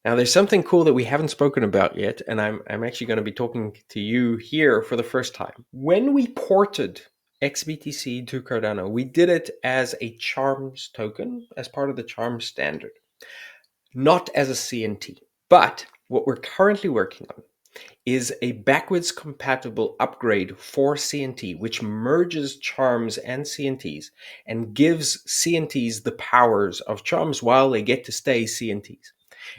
Now, there's something cool that we haven't spoken about yet, and I'm actually going to be talking to you here for the first time. When we ported XBTC to Cardano, we did it as a Charms token, as part of the Charms standard, not as a CNT. But what we're currently working on is a backwards compatible upgrade for CNT, which merges Charms and CNTs and gives CNTs the powers of Charms while they get to stay CNTs.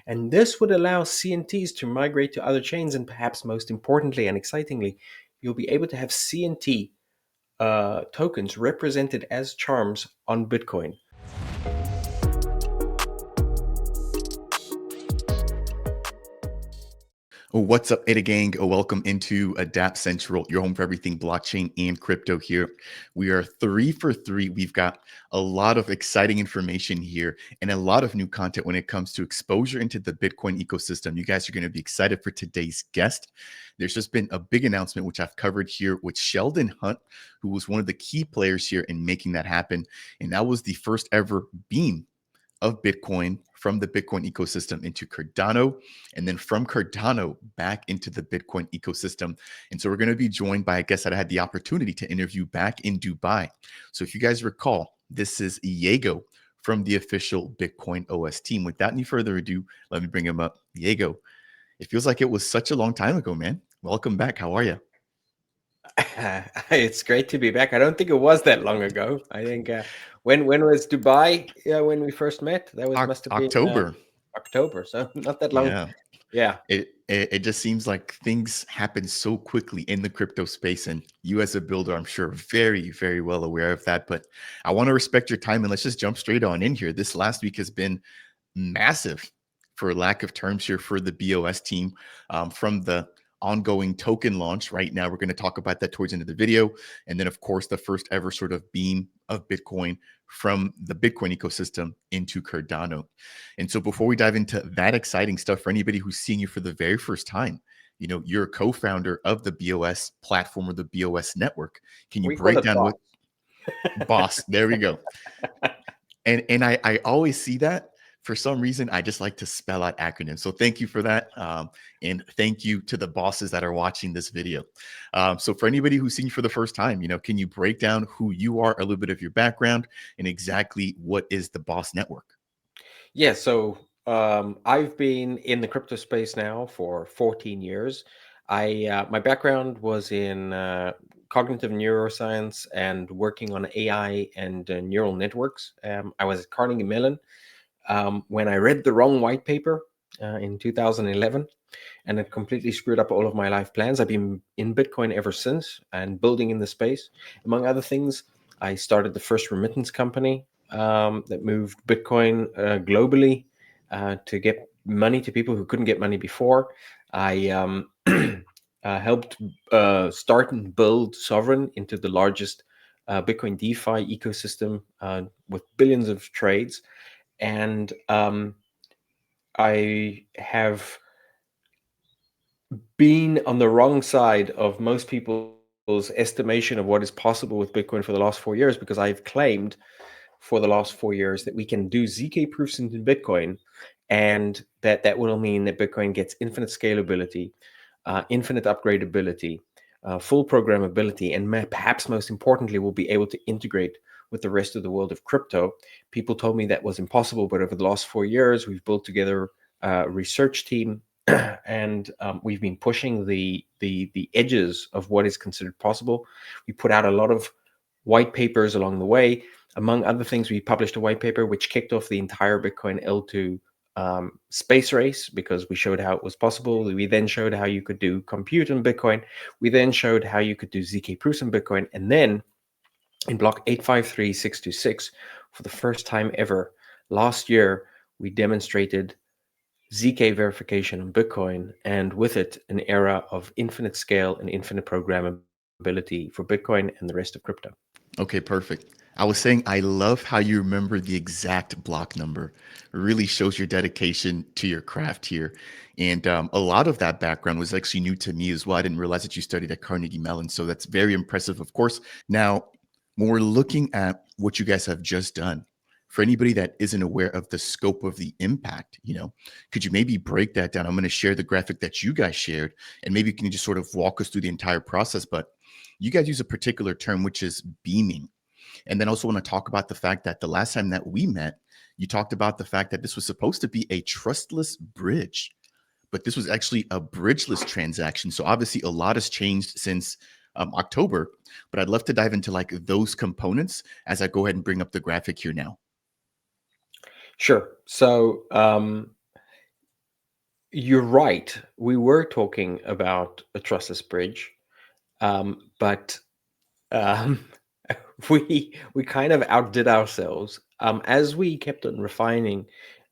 And this would allow CNTs to migrate to other chains, and perhaps most importantly and excitingly, you'll be able to have CNT tokens represented as Charms on Bitcoin. What's up, Ada Gang? Welcome into Dapp Central, your home for everything blockchain and crypto here. We are 3 for 3. We've got a lot of exciting information here and a lot of new content when it comes to exposure into the Bitcoin ecosystem. You guys are going to be excited for today's guest. There's just been a big announcement, which I've covered here with Sheldon Hunt, who was one of the key players here in making that happen. And that was the first ever beam of Bitcoin from the Bitcoin ecosystem into Cardano, and then from Cardano back into the Bitcoin ecosystem. And so we're going to be joined by a guest that I had the opportunity to interview back in Dubai. So if you guys recall, this is Diego from the official BitcoinOS team. Without any further ado, let me bring him up. Diego, it feels like it was such a long time ago, man. Welcome back. How are you? It's great to be back. I don't think it was that long ago. I think when was Dubai? Yeah, when we first met, that was must have been October. October. So not that long. Yeah. Yeah. It just seems like things happen so quickly in the crypto space, and you as a builder, I'm sure, very, very well aware of that. But I want to respect your time, and let's just jump straight on in here. This last week has been massive, for lack of terms here, for the BOS team, from the ongoing token launch. Right now, we're going to talk about that towards the end of the video, and then of course the first ever sort of beam of Bitcoin from the Bitcoin ecosystem into Cardano. And so before we dive into that exciting stuff, for anybody who's seeing you for the very first time, you know, you're a co-founder of the BOS platform or the BOS network. Can you We call break it down BOS. what BOS? There we go. And I always see that. For some reason, I just like to spell out acronyms. So thank you for that. And thank you to the bosses that are watching this video. So for anybody who's seen you for the first time, you know, can you break down who you are, a little bit of your background, and exactly what is the BOS network? Yeah, so I've been in the crypto space now for 14 years. My background was in cognitive neuroscience and working on AI and neural networks. I was at Carnegie Mellon when I read the wrong white paper in 2011, and it completely screwed up all of my life plans. I've been in Bitcoin ever since and building in the space. Among other things, I started the first remittance company that moved Bitcoin globally to get money to people who couldn't get money before. I helped start and build Sovereign into the largest Bitcoin DeFi ecosystem with billions of trades. And I have been on the wrong side of most people's estimation of what is possible with Bitcoin for the last 4 years, because I've claimed for the last 4 years that we can do ZK proofs into Bitcoin, and that will mean that Bitcoin gets infinite scalability, infinite upgradability, full programmability, and perhaps most importantly, will be able to integrate with the rest of the world of crypto. People told me that was impossible, but over the last 4 years, we've built together a research team, and we've been pushing the edges of what is considered possible. We put out a lot of white papers along the way. Among other things, we published a white paper which kicked off the entire Bitcoin L2 space race, because we showed how it was possible. We then showed how you could do compute on Bitcoin. We then showed how you could do ZK proofs on Bitcoin. And then in block 853626, for the first time ever, last year, we demonstrated ZK verification on Bitcoin, and with it, an era of infinite scale and infinite programmability for Bitcoin and the rest of crypto. Okay, perfect. I was saying I love how you remember the exact block number. It really shows your dedication to your craft here. And a lot of that background was actually new to me as well. I didn't realize that you studied at Carnegie Mellon. So that's very impressive, of course. Now, when we're looking at what you guys have just done, for anybody that isn't aware of the scope of the impact, could you maybe break that down? I'm going to share the graphic that you guys shared, and maybe you can just sort of walk us through the entire process. But you guys use a particular term, which is beaming. And then also want to talk about the fact that the last time that we met, you talked about the fact that this was supposed to be a trustless bridge, but this was actually a bridgeless transaction. So obviously a lot has changed since October, but I'd love to dive into like those components as I go ahead and bring up the graphic here now. Sure. So you're right. We were talking about a trustless bridge, but we kind of outdid ourselves as we kept on refining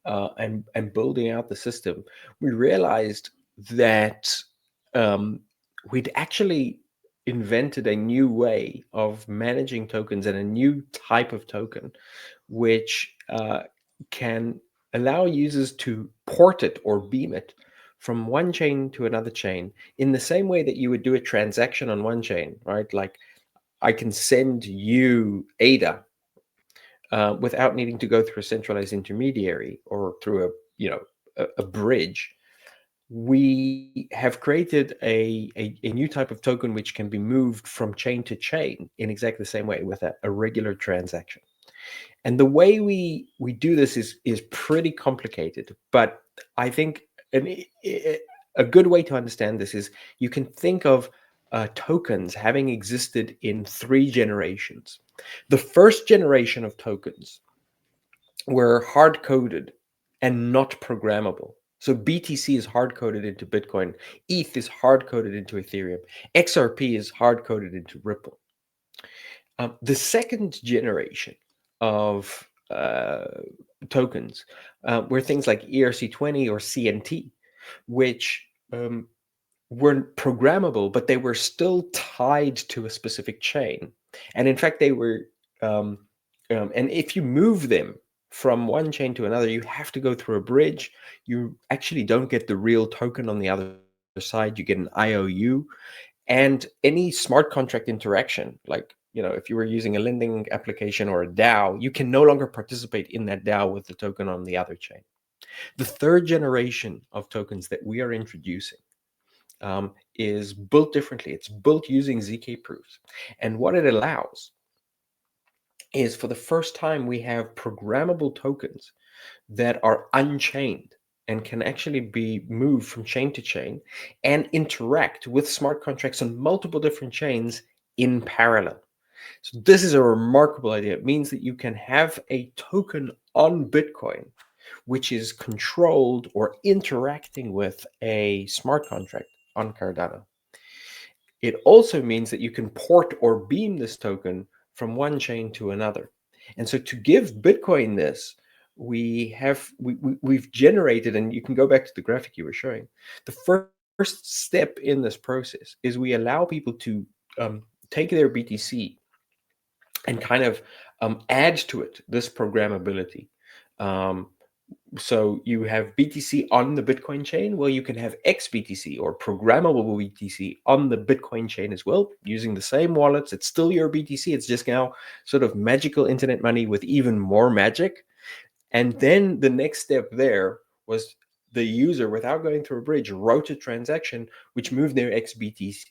and building out the system. We realized that we'd actually invented a new way of managing tokens and a new type of token, which can allow users to port it or beam it from one chain to another chain in the same way that you would do a transaction on one chain, right? Like I can send you ADA without needing to go through a centralized intermediary or through a bridge. We have created a new type of token which can be moved from chain to chain in exactly the same way with a regular transaction. And the way we do this is pretty complicated, but I think a good way to understand this is you can think of tokens having existed in 3 generations. The first generation of tokens were hard-coded and not programmable. So BTC is hard-coded into Bitcoin, ETH is hard-coded into Ethereum, XRP is hard-coded into Ripple. The second generation of tokens were things like ERC20 or CNT, which weren't programmable, but they were still tied to a specific chain. And in fact, they were, and if you move them from one chain to another, you have to go through a bridge. You actually don't get the real token on the other side. You get an IOU. And any smart contract interaction, like if you were using a lending application or a DAO, you can no longer participate in that DAO with the token on the other chain. The third generation of tokens that we are introducing is built differently. It's built using ZK proofs. And what it allows is, for the first time, we have programmable tokens that are unchained and can actually be moved from chain to chain and interact with smart contracts on multiple different chains in parallel. So this is a remarkable idea. It means that you can have a token on Bitcoin which is controlled or interacting with a smart contract on Cardano. It also means that you can port or beam this token from one chain to another. And so to give Bitcoin this, we've generated, and you can go back to the graphic you were showing, the first step in this process is we allow people to take their BTC and kind of add to it this programmability. So you have BTC on the Bitcoin chain. Well, you can have XBTC or programmable BTC on the Bitcoin chain as well, using the same wallets. It's still your BTC. It's just now sort of magical internet money with even more magic. And then the next step there was the user, without going through a bridge, wrote a transaction which moved their XBTC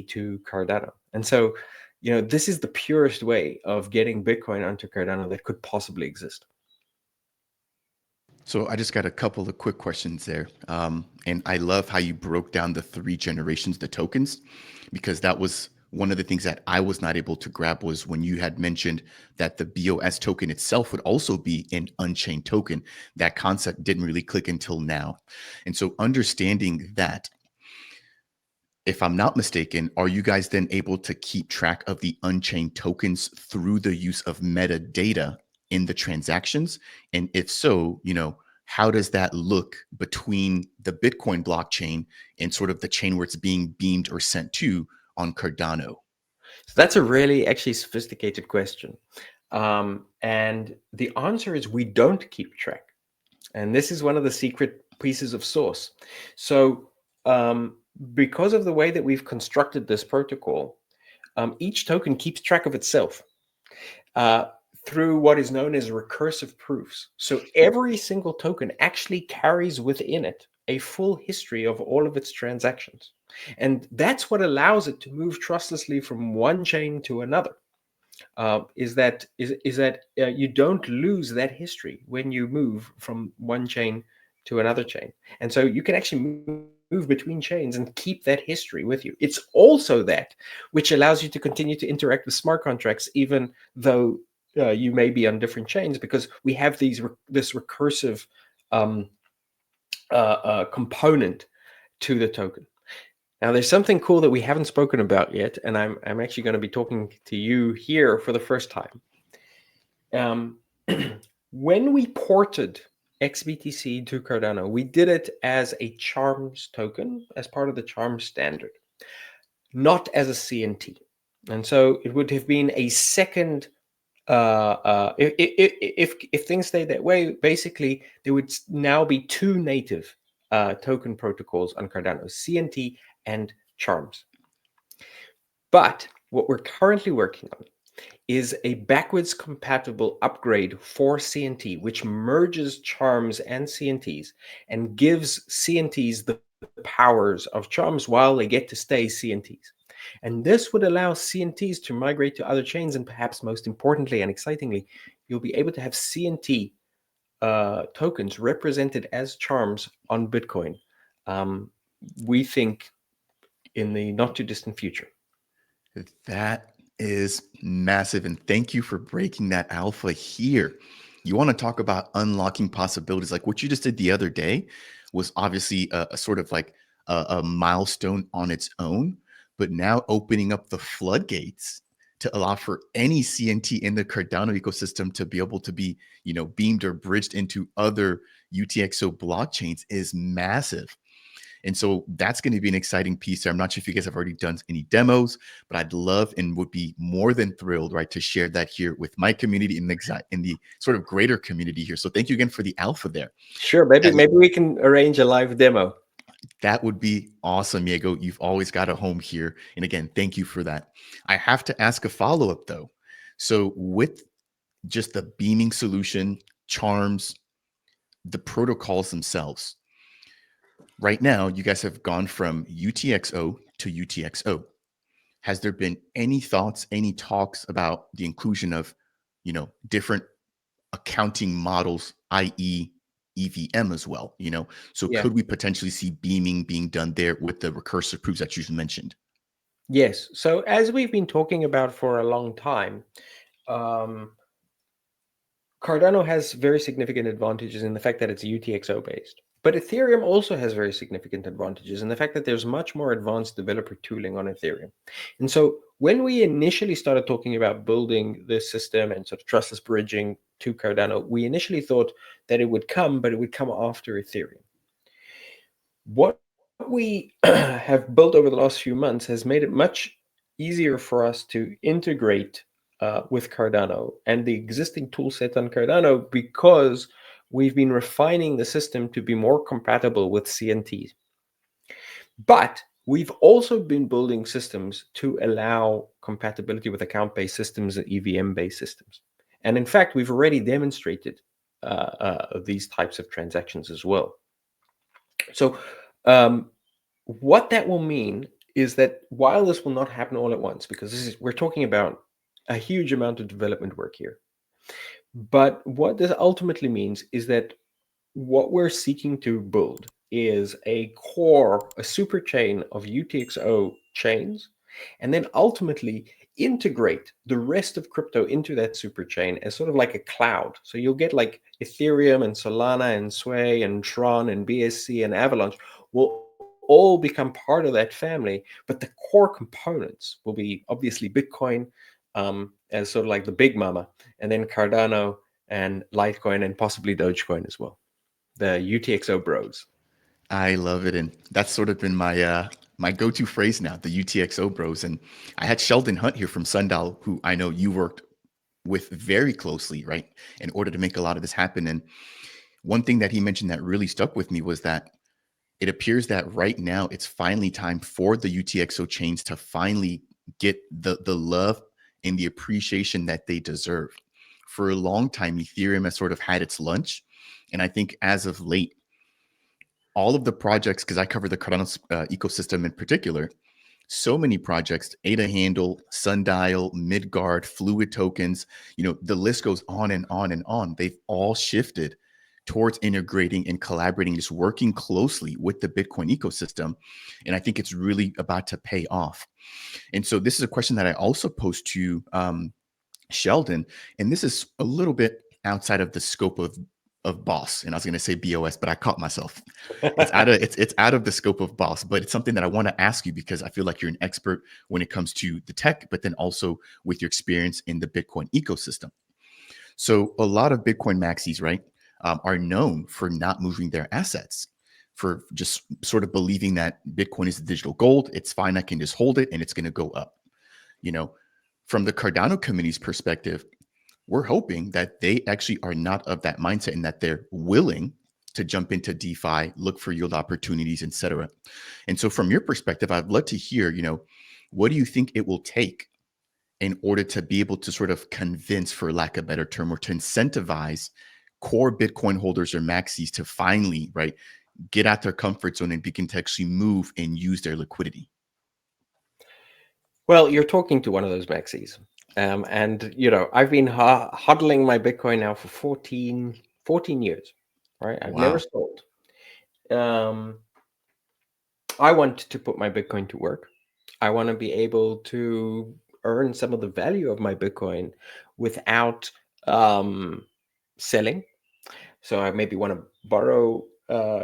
to Cardano. And so, this is the purest way of getting Bitcoin onto Cardano that could possibly exist. So I just got a couple of quick questions there. And I love how you broke down the 3 generations, the tokens, because that was one of the things that I was not able to grab, was when you had mentioned that the BOS token itself would also be an unchained token. That concept didn't really click until now. And so understanding that, if I'm not mistaken, are you guys then able to keep track of the unchained tokens through the use of metadata in the transactions? And if so, how does that look between the Bitcoin blockchain and sort of the chain where it's being beamed or sent to on Cardano? So that's a really actually sophisticated question. And the answer is we don't keep track. And this is one of the secret pieces of source. So because of the way that we've constructed this protocol, each token keeps track of itself. through what is known as recursive proofs. So every single token actually carries within it a full history of all of its transactions. And that's what allows it to move trustlessly from one chain to another. Is that you don't lose that history when you move from one chain to another chain. And so you can actually move between chains and keep that history with you. It's also that which allows you to continue to interact with smart contracts, even though you may be on different chains, because we have this recursive component to the token. Now, there's something cool that we haven't spoken about yet, and I'm actually going to be talking to you here for the first time. When we ported XBTC to Cardano, we did it as a Charms token, as part of the Charms standard, not as a CNT. And so it would have been a second. If things stay that way, basically there would now be two native token protocols on Cardano, CNT and Charms. But what we're currently working on is a backwards compatible upgrade for CNT, which merges Charms and CNTs and gives CNTs the powers of Charms while they get to stay CNTs. And this would allow CNTs to migrate to other chains, and perhaps most importantly and excitingly, you'll be able to have CNT tokens represented as Charms on Bitcoin. We think in the not too distant future. That is massive. And thank you for breaking that alpha here. You want to talk about unlocking possibilities. Like what you just did the other day was obviously a sort of like a milestone on its own, but now opening up the floodgates to allow for any CNT in the Cardano ecosystem to be able to be, beamed or bridged into other UTXO blockchains is massive. And so that's going to be an exciting piece there. I'm not sure if you guys have already done any demos, but I'd love and would be more than thrilled, right, to share that here with my community in the sort of greater community here. So thank you again for the alpha there. Sure, maybe we can arrange a live demo. That would be awesome, Diego. You've always got a home here. And again, thank you for that. I have to ask a follow-up though. So with just the beaming solution, Charms, the protocols themselves, right now, you guys have gone from UTXO to UTXO. Has there been any thoughts, any talks about the inclusion of, different accounting models, i.e. EVM as well, So Yeah. could we potentially see beaming being done there with the recursive proofs that you mentioned? Yes. So as we've been talking about for a long time, Cardano has very significant advantages in the fact that it's UTXO based. But Ethereum also has very significant advantages in the fact that there's much more advanced developer tooling on Ethereum. And so when we initially started talking about building this system and sort of trustless bridging to Cardano, we initially thought that it would come, but it would come after Ethereum. What we have built over the last few months has made it much easier for us to integrate with Cardano and the existing tool set on Cardano, because we've been refining the system to be more compatible with CNTs. But we've also been building systems to allow compatibility with account-based systems and EVM-based systems. And in fact, we've already demonstrated these types of transactions as well. So what that will mean is that while this will not happen all at once, because we're talking about a huge amount of development work here, but what this ultimately means is that what we're seeking to build is a super chain of UTXO chains, and then ultimately integrate the rest of crypto into that super chain as sort of like a cloud. So you'll get like Ethereum and Solana and Sway and Tron and BSC and Avalanche will all become part of that family, but the core components will be obviously Bitcoin as sort of like the big mama, and then Cardano and Litecoin and possibly Dogecoin as well. The UTXO bros. I love it. And that's sort of been my go-to phrase now, the UTXO bros. And I had Sheldon Hunt here from Sundial, who I know you worked with very closely, right, in order to make a lot of this happen. And one thing that he mentioned that really stuck with me was that it appears that right now it's finally time for the UTXO chains to finally get the love and the appreciation that they deserve for a long time, Ethereum has sort of had its lunch. And I think as of late, all of the projects, because I cover the Cardano ecosystem in particular, so many projects, ADA Handle, Sundial, Midgard, Fluid Tokens, the list goes on and on and on. They've all shifted towards integrating and collaborating, just working closely with the Bitcoin ecosystem. And I think it's really about to pay off. And so this is a question that I also posed to Sheldon, and this is a little bit outside of the scope of BOS, and I was going to say BOS, but I caught myself. It's out of the scope of BOS, but it's something that I want to ask you because I feel like you're an expert when it comes to the tech, but then also with your experience in the Bitcoin ecosystem. So a lot of Bitcoin maxis, right, are known for not moving their assets, for just sort of believing that Bitcoin is the digital gold. It's fine, I can just hold it, and it's going to go up. From the Cardano community's perspective, we're hoping that they actually are not of that mindset and that they're willing to jump into DeFi, look for yield opportunities, et cetera. And so from your perspective, I'd love to hear, what do you think it will take in order to be able to sort of convince, for lack of a better term, or to incentivize core Bitcoin holders or maxis to finally, right, get out their comfort zone and begin to actually move and use their liquidity? Well, you're talking to one of those maxis. And, I've been hodling my Bitcoin now for 14 years, right? I've never Wow. sold. I want to put my Bitcoin to work. I want to be able to earn some of the value of my Bitcoin without selling. So I maybe want to borrow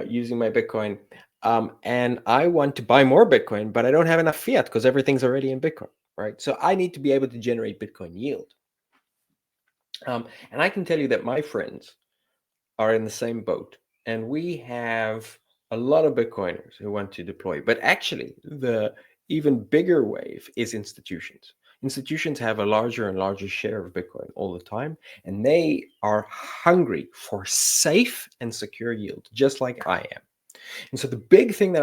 using my Bitcoin. And I want to buy more Bitcoin, but I don't have enough fiat because everything's already in Bitcoin, right? So I need to be able to generate Bitcoin yield. And I can tell you that my friends are in the same boat. And we have a lot of Bitcoiners who want to deploy. But actually, the even bigger wave is institutions. Institutions have a larger and larger share of Bitcoin all the time, and they are hungry for safe and secure yield, just like I am. And so the big thing that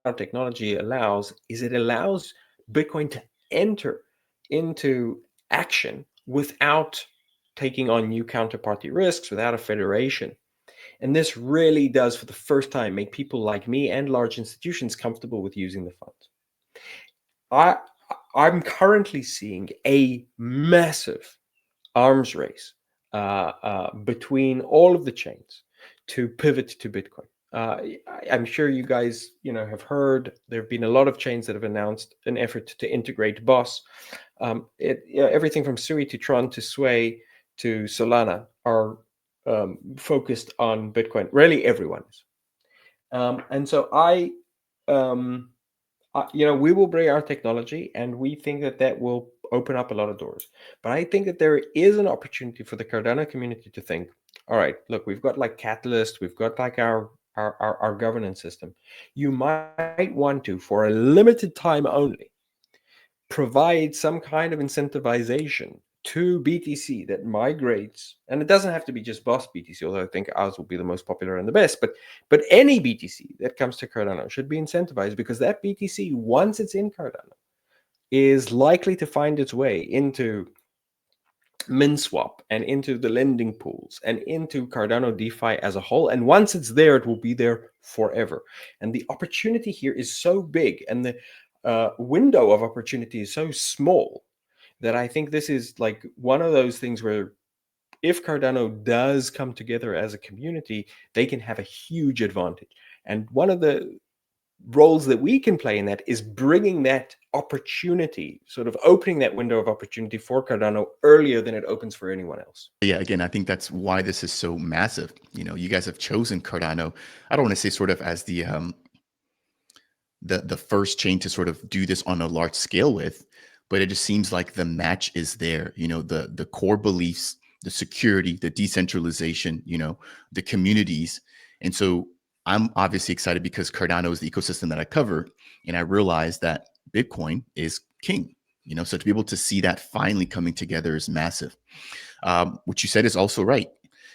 our technology allows is it allows Bitcoin to enter into action without taking on new counterparty risks, without a federation. And this really does, for the first time, make people like me and large institutions comfortable with using the funds. I'm currently seeing a massive arms race between all of the chains to pivot to Bitcoin. I'm sure you guys, have heard there have been a lot of chains that have announced an effort to integrate BOS. Everything from Sui to Tron to Sway to Solana are focused on Bitcoin. Really, everyone is. And so we will bring our technology, and we think that will open up a lot of doors. But I think that there is an opportunity for the Cardano community to think, all right, look, we've got like Catalyst, we've got like our governance system. You might want to, for a limited time only, provide some kind of incentivization to BTC that migrates, and it doesn't have to be just BOS BTC, although I think ours will be the most popular and the best, but any BTC that comes to Cardano should be incentivized, because that BTC, once it's in Cardano, is likely to find its way into MinSwap and into the lending pools and into Cardano DeFi as a whole. And once it's there, it will be there forever. And the opportunity here is so big, and the window of opportunity is so small, that I think this is like one of those things where if Cardano does come together as a community, they can have a huge advantage. And one of the roles that we can play in that is bringing that opportunity, sort of opening that window of opportunity for Cardano earlier than it opens for anyone else. Yeah, again, I think that's why this is so massive. You guys have chosen Cardano. I don't want to say sort of as the first chain to sort of do this on a large scale with, but it just seems like the match is there. The core beliefs, the security, the decentralization, the communities. And so I'm obviously excited because Cardano is the ecosystem that I cover, and I realize that Bitcoin is king. So to be able to see that finally coming together is massive. What you said is also right.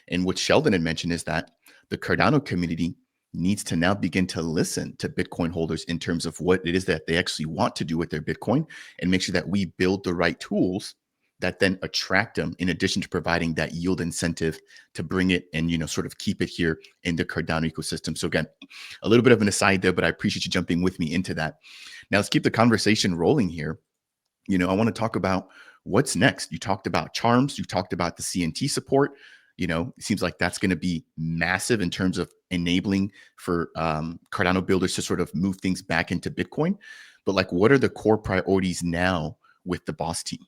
And what Sheldon had mentioned is that the Cardano community needs to now begin to listen to Bitcoin holders in terms of what it is that they actually want to do with their Bitcoin, and make sure that we build the right tools that then attract them, in addition to providing that yield incentive to bring it and, sort of keep it here in the Cardano ecosystem. So again, a little bit of an aside there, but I appreciate you jumping with me into that. Now let's keep the conversation rolling here. I want to talk about what's next. You talked about charms. You talked about the CNT support. It seems like that's going to be massive in terms of enabling for Cardano builders to sort of move things back into Bitcoin. But like, what are the core priorities now with the BOS team?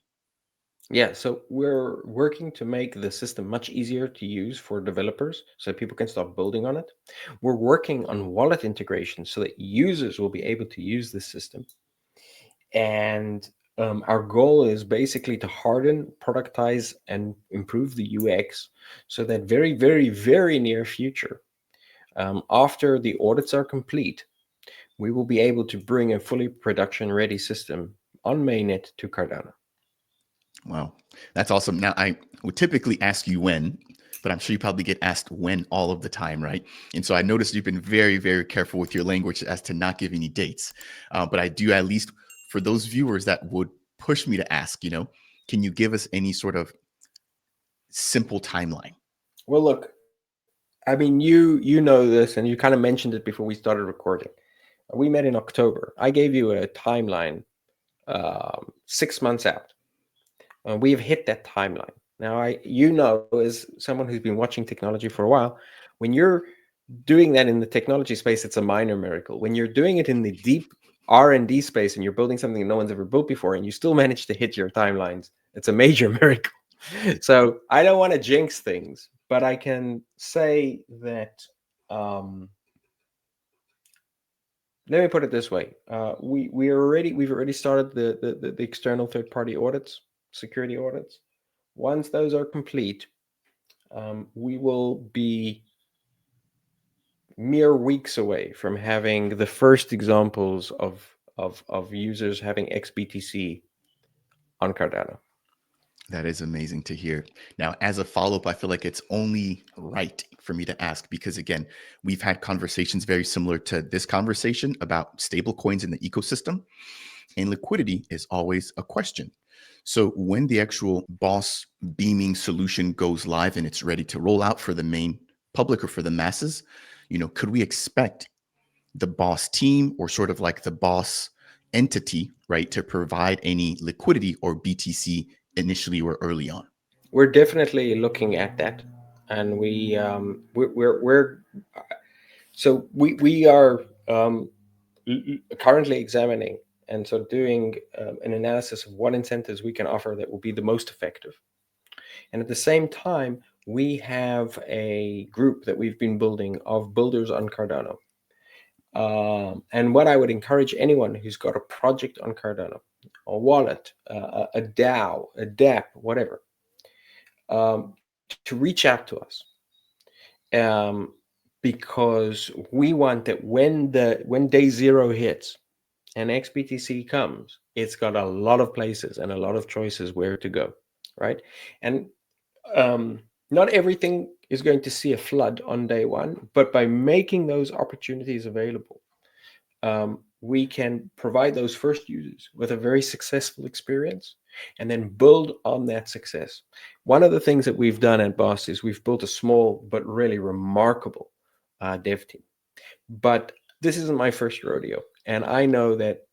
Yeah, so we're working to make the system much easier to use for developers so people can start building on it. We're working on wallet integration so that users will be able to use the system. And our goal is basically to harden, productize, and improve the UX so that very, very, very near future, after the audits are complete, we will be able to bring a fully production-ready system on mainnet to Cardano. Wow, that's awesome. Now, I would typically ask you when, but I'm sure you probably get asked when all of the time, right? And so I noticed you've been very, very careful with your language as to not give any dates. But I do, at least for those viewers that would push me to ask, can you give us any sort of simple timeline? Well, look, I mean, you know this, and you kind of mentioned it before we started recording. We met in October. I gave you a timeline 6 months out. We have hit that timeline. Now, as someone who's been watching technology for a while, when you're doing that in the technology space, it's a minor miracle. When you're doing it in the deep R&D space and you're building something that no one's ever built before and you still manage to hit your timelines, it's a major miracle. So I don't want to jinx things, but I can say that, let me put it this way. We've already started the external third-party audits, security audits. Once those are complete, we will be mere weeks away from having the first examples of users having XBTC on Cardano. That is amazing to hear. Now, as a follow-up, I feel like it's only right for me to ask because, again, we've had conversations very similar to this conversation about stable coins in the ecosystem, and liquidity is always a question. So when the actual BOS beaming solution goes live and it's ready to roll out for the main public or for the masses, could we expect the BOS team or sort of like the BOS entity, right, to provide any liquidity or BTC initially or early on? We're definitely looking at that, and we are currently examining and so doing an analysis of what incentives we can offer that will be the most effective. And at the same time, we have a group that we've been building of builders on Cardano. And what I would encourage anyone who's got a project on Cardano, a wallet, a DAO, a Dapp, whatever, to reach out to us, because we want that when day zero hits and XBTC comes, it's got a lot of places and a lot of choices where to go, right? And not everything is going to see a flood on day one, but by making those opportunities available, we can provide those first users with a very successful experience and then build on that success. One of the things that we've done at BOS is we've built a small but really remarkable dev team. But this isn't my first rodeo. And I know that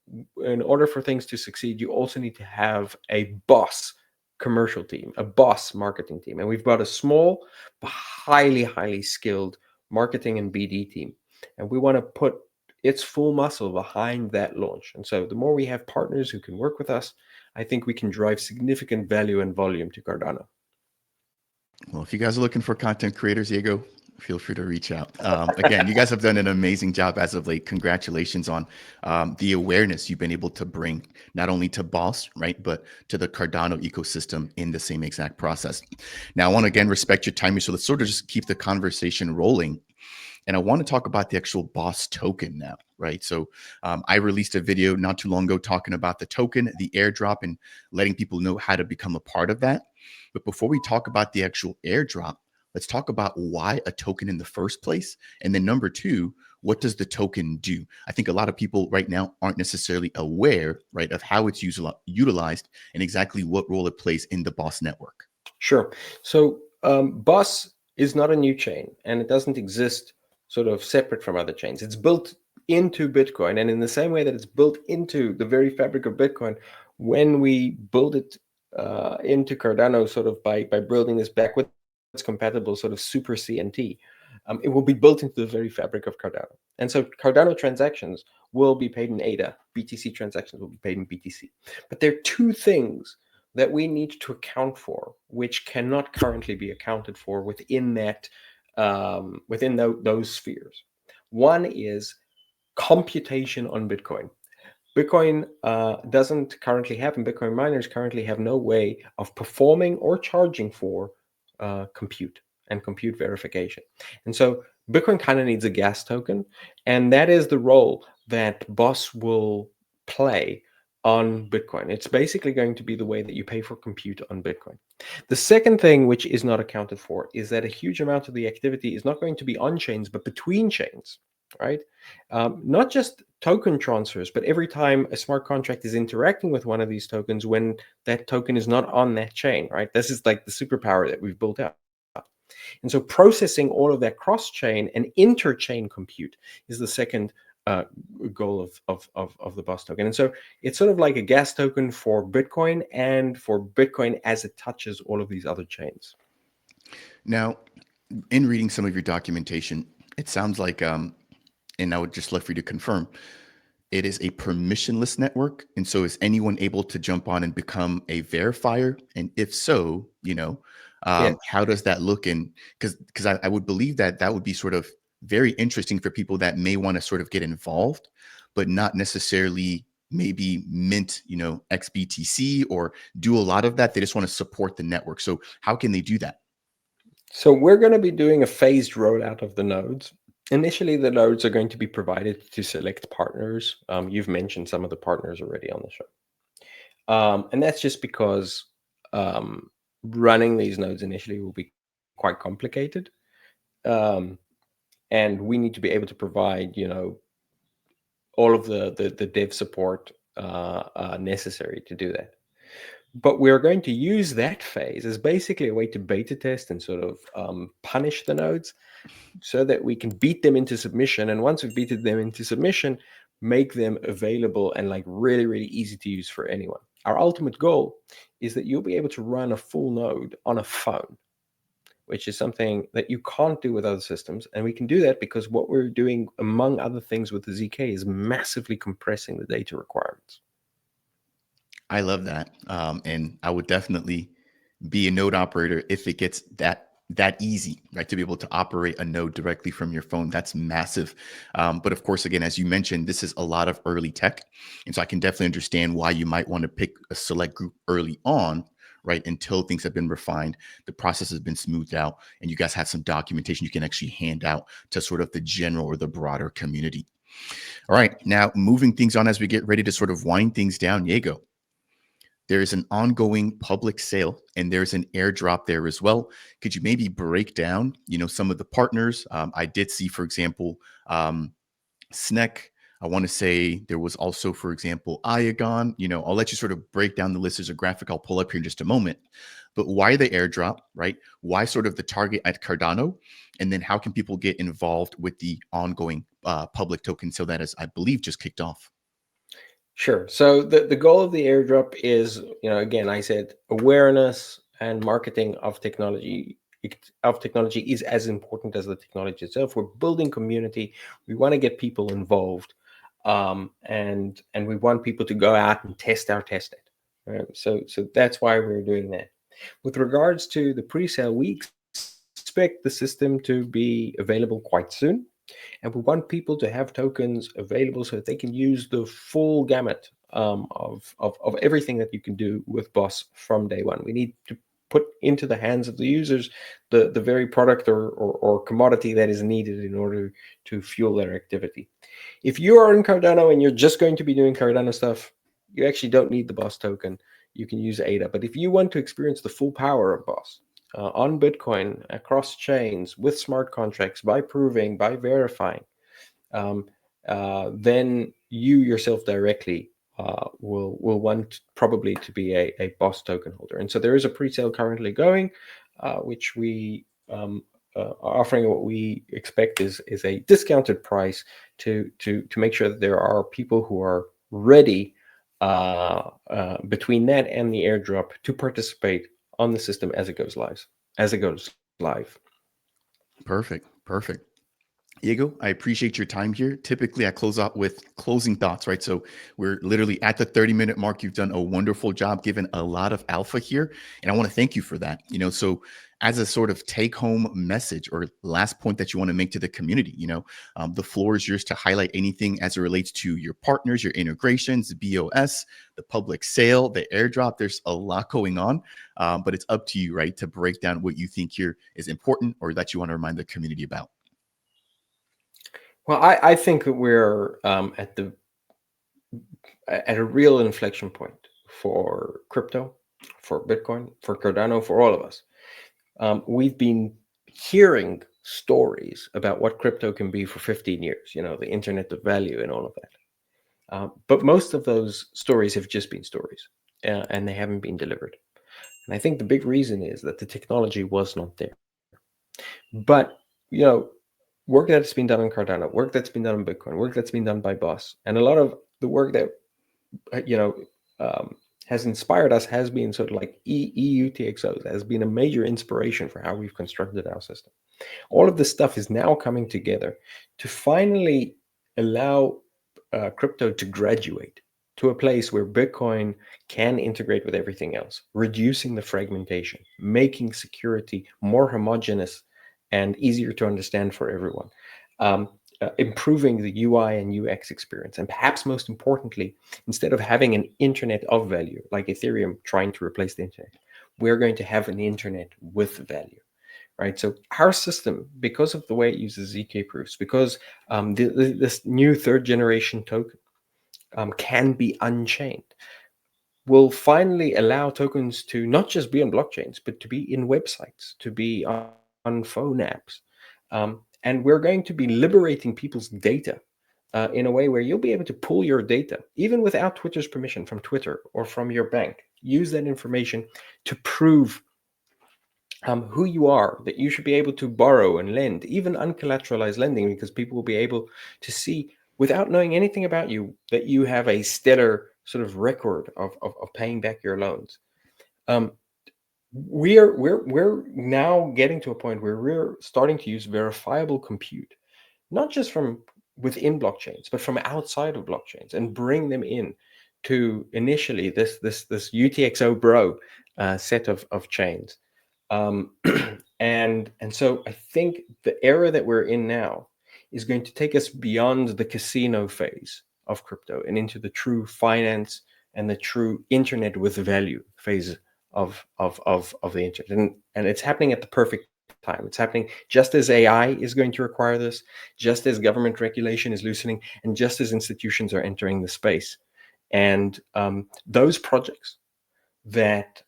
in order for things to succeed, you also need to have a BOS commercial team, a BOS marketing team. And we've got a small but highly, highly skilled marketing and BD team. And we want to put its full muscle behind that launch. And so the more we have partners who can work with us, I think we can drive significant value and volume to Cardano. Well, if you guys are looking for content creators, Diego, feel free to reach out. Again, you guys have done an amazing job as of late. Congratulations on the awareness you've been able to bring not only to BOS, right, but to the Cardano ecosystem in the same exact process. Now, I want to again respect your time, so let's sort of just keep the conversation rolling. And I want to talk about the actual BOS token now, right? So I released a video not too long ago talking about the token, the airdrop, and letting people know how to become a part of that. But before we talk about the actual airdrop, let's talk about why a token in the first place. And then number two, what does the token do? I think a lot of people right now aren't necessarily aware, right, of how it's utilized and exactly what role it plays in the BOS network. Sure. So BOS is not a new chain, and it doesn't exist sort of separate from other chains. It's built into Bitcoin, and in the same way that it's built into the very fabric of Bitcoin, when we build it into Cardano, sort of by building this backwards compatible sort of super CNT, it will be built into the very fabric of Cardano. And so Cardano transactions will be paid in ADA. BTC transactions will be paid in BTC. But there are two things that we need to account for, which cannot currently be accounted for within that those spheres. One is computation on Bitcoin. Bitcoin doesn't currently have, and Bitcoin miners currently have no way of performing or charging for compute and compute verification. And so Bitcoin kind of needs a gas token, and that is the role that BOS will play on Bitcoin. It's basically going to be the way that you pay for compute on Bitcoin. The second thing, which is not accounted for, is that a huge amount of the activity is not going to be on chains, but between chains, right? Not just token transfers, but every time a smart contract is interacting with one of these tokens when that token is not on that chain, right? This is like the superpower that we've built out. And so processing all of that cross-chain and inter-chain compute is the second goal of the BOS token. And so it's sort of like a gas token for Bitcoin and for Bitcoin as it touches all of these other chains. Now, in reading some of your documentation, it sounds like, and I would just love for you to confirm, it is a permissionless network. And so is anyone able to jump on and become a verifier? And if so, Yeah. how does that look? And because I would believe that that would be sort of very interesting for people that may want to sort of get involved, but not necessarily maybe mint, XBTC or do a lot of that. They just want to support the network. So how can they do that? So we're going to be doing a phased rollout of the nodes. Initially, the nodes are going to be provided to select partners. You've mentioned some of the partners already on the show. And that's just because running these nodes initially will be quite complicated. And we need to be able to provide, all of the dev support necessary to do that. But we're going to use that phase as basically a way to beta test and sort of punish the nodes so that we can beat them into submission. And once we've beaten them into submission, make them available and like really, really easy to use for anyone. Our ultimate goal is that you'll be able to run a full node on a phone, which is something that you can't do with other systems. And we can do that because what we're doing, among other things with the ZK, is massively compressing the data requirements. I love that. And I would definitely be a node operator if it gets that easy, right? To be able to operate a node directly from your phone. That's massive. But of course, again, as you mentioned, this is a lot of early tech. And so I can definitely understand why you might want to pick a select group early on, right? Until things have been refined, the process has been smoothed out, and you guys have some documentation you can actually hand out to sort of the general or the broader community. All right, now moving things on as we get ready to sort of wind things down, Diego. There's an ongoing public sale and there's an airdrop there as well. Could you maybe break down, some of the partners? I did see, for example, Sneck. I want to say there was also, for example, Iagon. I'll let you sort of break down the list. There's a graphic I'll pull up here in just a moment. But why the airdrop, right? Why sort of the target at Cardano? And then how can people get involved with the ongoing public token sale that is, I believe, just kicked off? Sure. So the goal of the airdrop is, again, I said awareness and marketing of technology is as important as the technology itself. We're building community. We want to get people involved, and we want people to go out and test our testnet. Right? So that's why we're doing that. With regards to the pre-sale, we expect the system to be available quite soon. And we want people to have tokens available so that they can use the full gamut of everything that you can do with BOS from day one. We need to put into the hands of the users the very product or commodity that is needed in order to fuel their activity. If you are in Cardano and you're just going to be doing Cardano stuff, you actually don't need the BOS token. You can use ADA. But if you want to experience the full power of BOS, on Bitcoin, across chains, with smart contracts, by proving, by verifying, um, then you yourself directly will want probably to be a BOS token holder. And so there is a pre-sale currently going, which we are offering. What we expect is a discounted price to make sure that there are people who are ready between that and the airdrop to participate on the system as it goes live. Perfect. Perfect. Diego, I appreciate your time here. Typically, I close out with closing thoughts, right? So we're literally at the 30-minute mark. You've done a wonderful job, given a lot of alpha here. And I want to thank you for that. So as a sort of take home message or last point that you want to make to the community, the floor is yours to highlight anything as it relates to your partners, your integrations, BOS, the public sale, the airdrop. There's a lot going on, but it's up to you, right, to break down what you think here is important or that you want to remind the community about. Well, I think that we're at a real inflection point for crypto, for Bitcoin, for Cardano, for all of us. We've been hearing stories about what crypto can be for 15 years, the internet of value and all of that. But most of those stories have just been stories, and they haven't been delivered. And I think the big reason is that the technology was not there. But, work that's been done on Cardano, work that's been done on Bitcoin, work that's been done by BOS, and a lot of the work that you know, has inspired us has been sort of like EUTXOs, has been a major inspiration for how we've constructed our system. All of this stuff is now coming together to finally allow crypto to graduate to a place where Bitcoin can integrate with everything else, reducing the fragmentation, making security more homogeneous and easier to understand for everyone. Improving the UI and UX experience. And perhaps most importantly, instead of having an internet of value, like Ethereum trying to replace the internet, we're going to have an internet with value, right? So our system, because of the way it uses ZK proofs, because this new third generation token can be unchained, will finally allow tokens to not just be on blockchains, but to be in websites, to be on phone apps. And we're going to be liberating people's data in a way where you'll be able to pull your data, even without Twitter's permission, from Twitter or from your bank. Use that information to prove who you are, that you should be able to borrow and lend, even uncollateralized lending, because people will be able to see, without knowing anything about you, that you have a stellar sort of record of paying back your loans. We're now getting to a point where we're starting to use verifiable compute, not just from within blockchains, but from outside of blockchains, and bring them in to initially this UTXO bro set of chains. And so I think the era that we're in now is going to take us beyond the casino phase of crypto and into the true finance and the true internet with value phase of the internet. And it's happening at the perfect time. It's happening just as AI is going to require this, just as government regulation is loosening, and just as institutions are entering the space. And those projects that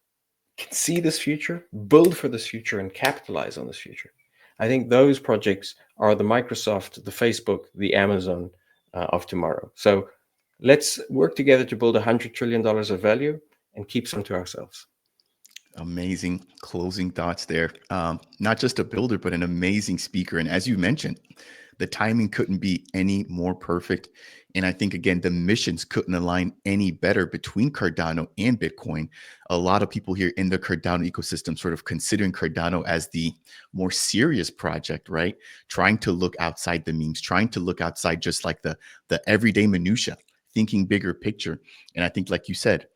can see this future, build for this future, and capitalize on this future, I think those projects are the Microsoft, the Facebook, the Amazon of tomorrow. So let's work together to build $100 trillion of value and keep some to ourselves. Amazing closing thoughts there. Not just a builder, but an amazing speaker. And as you mentioned, the timing couldn't be any more perfect. And I think, again, the missions couldn't align any better between Cardano and Bitcoin. A lot of people here in the Cardano ecosystem sort of considering Cardano as the more serious project, right? Trying to look outside the memes, trying to look outside just like the everyday minutia, thinking bigger picture. And I think, like you said,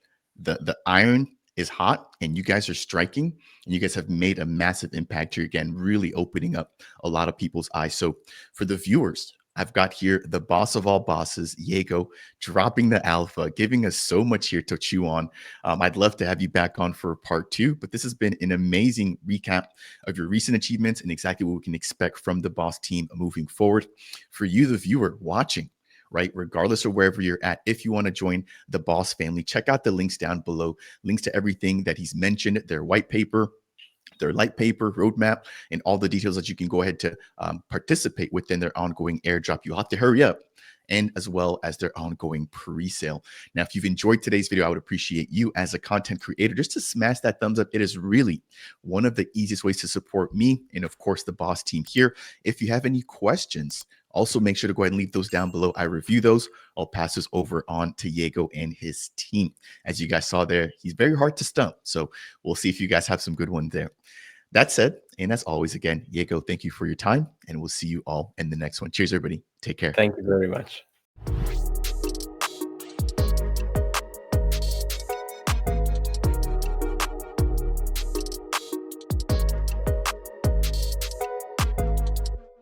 the iron is hot and you guys are striking and you guys have made a massive impact here, again, really opening up a lot of people's eyes. So for the viewers, I've got here the boss of all bosses, Diego, dropping the alpha, giving us so much here to chew on. I'd love to have you back on for part 2, but this has been an amazing recap of your recent achievements and exactly what we can expect from the boss team moving forward. For you, the viewer watching, right, regardless of wherever you're at, if you want to join the boss family, check out the links down below, links to everything that he's mentioned, their white paper, their light paper roadmap, and all the details that you can go ahead to participate within their ongoing airdrop. You'll have to hurry up, and as well as their ongoing pre-sale. Now, if you've enjoyed today's video, I would appreciate you as a content creator just to smash that thumbs up. It is really one of the easiest ways to support me and, of course, the BOS team here. If you have any questions, also make sure to go ahead and leave those down below. I review those. I'll pass this over on to Diego and his team. As you guys saw there, he's very hard to stump. So we'll see if you guys have some good ones there. That said, and as always, again, Diego, thank you for your time, and we'll see you all in the next one. Cheers, everybody. Take care. Thank you very much.